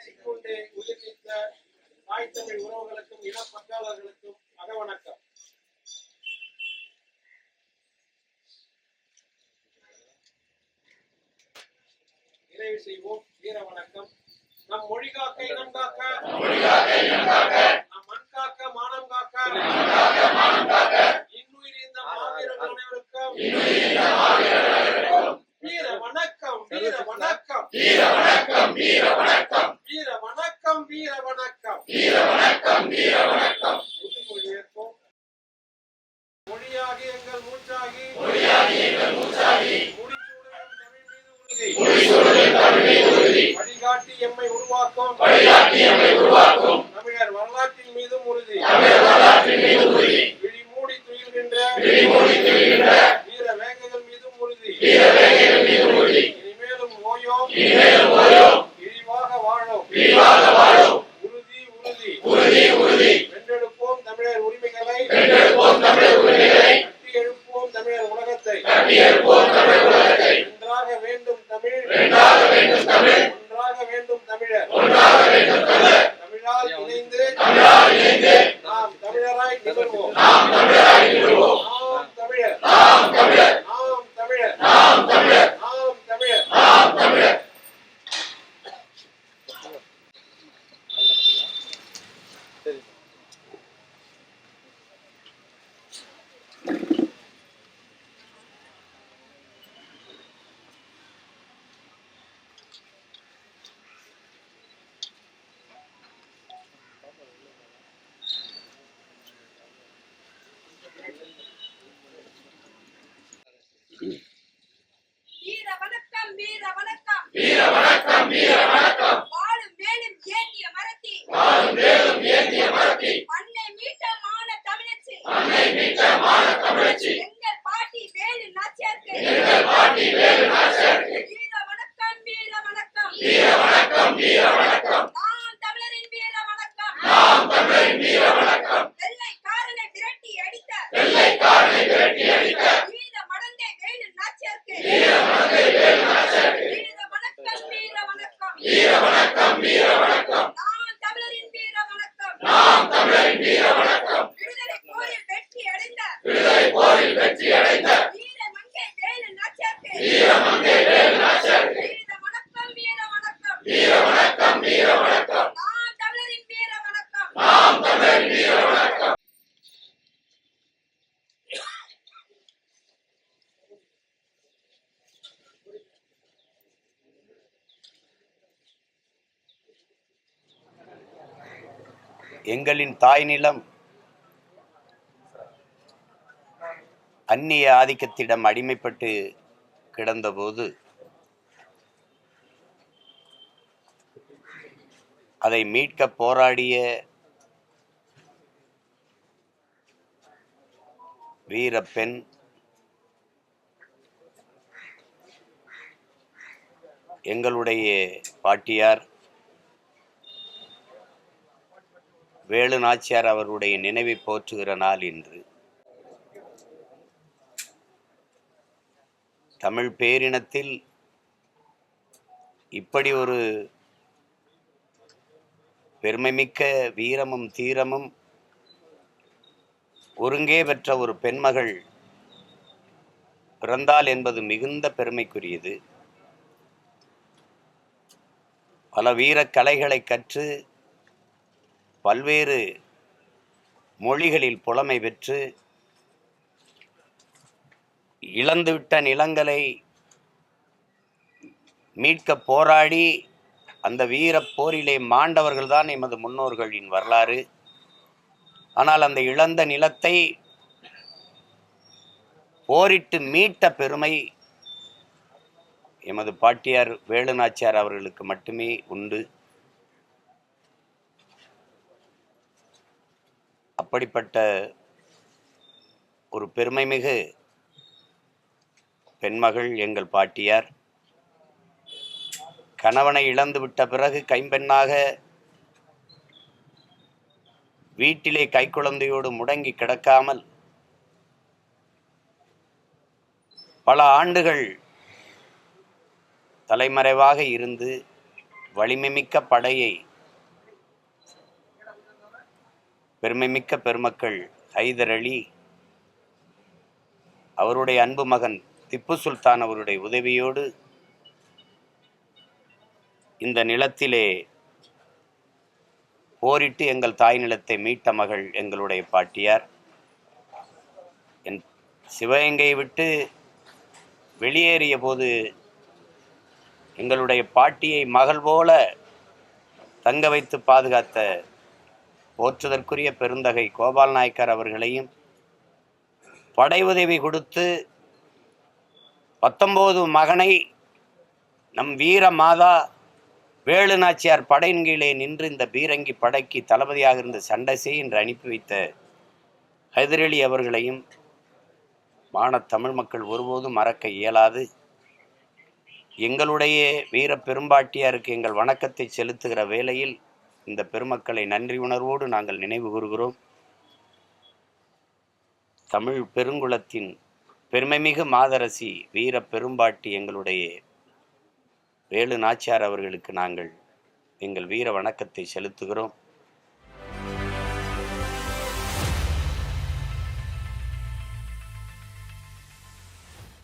சிக்கொண்டு உயிர்நீத்த தாய் தமிழ் உறவுகளுக்கும் இனப்பற்றாளர்களுக்கும் அகவணக்கம். நிறைவு செய்வோம். வீர வணக்கம். நம் மொழி காக்க இனம் காக்க, நம் மண் காக்க மானம் காக்க, இன்னுயிர் இந்த மாவீரர்கள் அனைவருக்கும் வீர வணக்கம். வீர வணக்கம். வீர வணக்கம். வீர வணக்கம். வீர வணக்கம். வீர வணக்கம். வீர வணக்கம். வீர வணக்கம். உறுதிமொழியேற்போம். மொழியாகி எங்கள் மூச்சாகி, மொழியாகி எங்கள் மூச்சாகி, வழிகாட்டி எம்மை உருவாக்கும், வழிகாட்டி எம்மை உருவாக்கும், தமிழர் வரலாற்றின் மீதும் உறுதி, தமிழர் வரலாற்றின் மீதும் உறுதி, விழிமூடி துயில்கின்ற, விழிமூடி துயில்கின்ற வீர வேங்கைகள் மீதும் உறுதி, வீர வேங்கைகள் மீதும் உறுதி, இனிமேலும் ஓயோம், இனிமேலும் ஓயோம், இழிவாக வாழோம், இழிவாக வாழோம், உறுதி உறுதி உறுதி உறுதி, வென்றெடுப்போம் தமிழர் உரிமைகளை, வென்றெடுப்போம் தமிழர் உரிமைகளை, கட்டி எழுப்போம் தமிழர் உலகத்தை, கட்டி எழுப்போம் தமிழர் உலகத்தை, ஒன்றாக வேண்டும் தமிழ், ஒன்றாக வேண்டும் தமிழ், ஒன்றாக வேண்டும் தமிழர், ஒன்றாக வேண்டும் தமிழர், தமிழால் இணைந்து, தமிழால் இணைந்து நாம் தமிழராய் நிகழ்வோம், நாம் தமிழராய் நிகழ்வோம், நாம் தமிழர், நாம் தமிழர், நாம் தமிழர், நாம் தமிழர், நாம் தமிழர், நாம் தமிழர். வீர வணக்கம். வீர வணக்கம். வீர வணக்கம். வீர வணக்கம். வாழும் வேலும் ஏந்திய மரத்தி, வாழும் வேலும் ஏந்திய மரத்தி, மண்ணை மீட்ட மான தமிழச்சி, மண்ணை மீட்ட மான தமிழச்சி, எங்கள் பாட்டி வேலு நாச்சியாருக்கு, எங்கள் பாட்டி வேலு நாச்சியாருக்கு வீர வணக்கம். வீர வணக்கம். வீர வணக்கம். வீர வணக்கம். நாம் தமிழரின் வீர வணக்கம். நாம் தமிழரின் வீர வணக்கம். வெள்ளைக்காரனை விரட்டி அடித்த, வெள்ளைக்காரனை விரட்டி அடித்த வீர மடந்தை வேலு நாச்சியாருக்கு, வீர மடந்தை வேலு நாச்சியாருக்கு வீர வணக்கம். வீர வணக்கம். வீர வணக்கம். வீர வணக்கம். நாம் தமிழரின் வீர வணக்கம். நாம் தமிழரின் வீர வணக்கம். விடுதலை போரில் வெற்றி அடைந்த, விடுதலை போரில் வெற்றி அடைந்த வீர மங்கை வேலு நாச்சியாருக்கு, வீர மங்கை வேலு நாச்சியாருக்கு வீர வணக்கம். வீர வணக்கம். வீர வணக்கம். வீர வணக்கம். நாம் தமிழரின் வீர வணக்கம். நாம் தமிழரின் வீர வணக்கம். எங்களின் தாய் நிலம் அந்நிய ஆதிக்கத்திடம் அடிமைப்பட்டு கிடந்தபோது அதை மீட்க போராடிய வீரப்பெண் எங்களுடைய பாட்டியார் வேலு நாச்சியார் அவருடைய நினைவை போற்றுகிற நாள் இன்று. தமிழ் பேரினத்தில் இப்படி ஒரு பெருமைமிக்க வீரமும் தீரமும் ஒருங்கே பெற்ற ஒரு பெண்மகள் பிறந்தாள் என்பது மிகுந்த பெருமைக்குரியது. பல வீரக் கலைகளை கற்று பல்வேறு மொழிகளில் புலமை பெற்று இழந்துவிட்ட நிலங்களை மீட்க போராடி அந்த வீரப் போரிலே மாண்டவர்கள்தான் எமது முன்னோர்களின் வரலாறு. ஆனால் அந்த இழந்த நிலத்தை போரிட்டு மீட்ட பெருமை எமது பாட்டியார் வேலு நாச்சியார் அவர்களுக்கு மட்டுமே உண்டு. அப்படிப்பட்ட ஒரு பெருமைமிகு பெண்மகள் எங்கள் பாட்டியார். கணவனை இழந்து விட்ட பிறகு கைம்பெண்ணாக வீட்டிலே கைக்குழந்தையோடு முடங்கி கிடக்காமல் பல ஆண்டுகள் தலைமறைவாக இருந்து வலிமைமிக்க படையை பெருமைமிக்க பெருமக்கள் ஹைதர் அலி அவருடைய அன்பு மகன் திப்பு சுல்தான் அவருடைய உதவியோடு இந்த நிலத்திலே போரிட்டு எங்கள் தாய் நிலத்தை மீட்ட மகள் எங்களுடைய பாட்டியார். என் சிவகங்கையை விட்டு வெளியேறிய போது எங்களுடைய பாட்டியை மகள் போல தங்க வைத்து பாதுகாத்த போற்றுதற்குரிய பெருந்தகை கோபால் நாயக்கர் அவர்களையும் படை உதவி கொடுத்து 19 மகனை நம் வீர மாதா வேலு நாச்சியார் படையின் கீழே நின்று இந்த பீரங்கி படைக்கு தளபதியாக இருந்த சண்டை என்று அனுப்பி வைத்த ஹைதர் அலி அவர்களையும் தமிழ் மக்கள் ஒருபோதும் மறக்க இயலாது. எங்களுடைய வீர பெரும்பாட்டியாருக்கு எங்கள் வணக்கத்தை செலுத்துகிற வேளையில் இந்த பெருமக்களை நன்றி உணர்வோடு நாங்கள் நினைவு கூறுகிறோம். தமிழ் பெருங்குலத்தின் பெருமைமிகு மாதரசி வீர பெரும்பாட்டி எங்களுடைய வேலு நாச்சியார் அவர்களுக்கு நாங்கள் எங்கள் வீர வணக்கத்தை செலுத்துகிறோம்.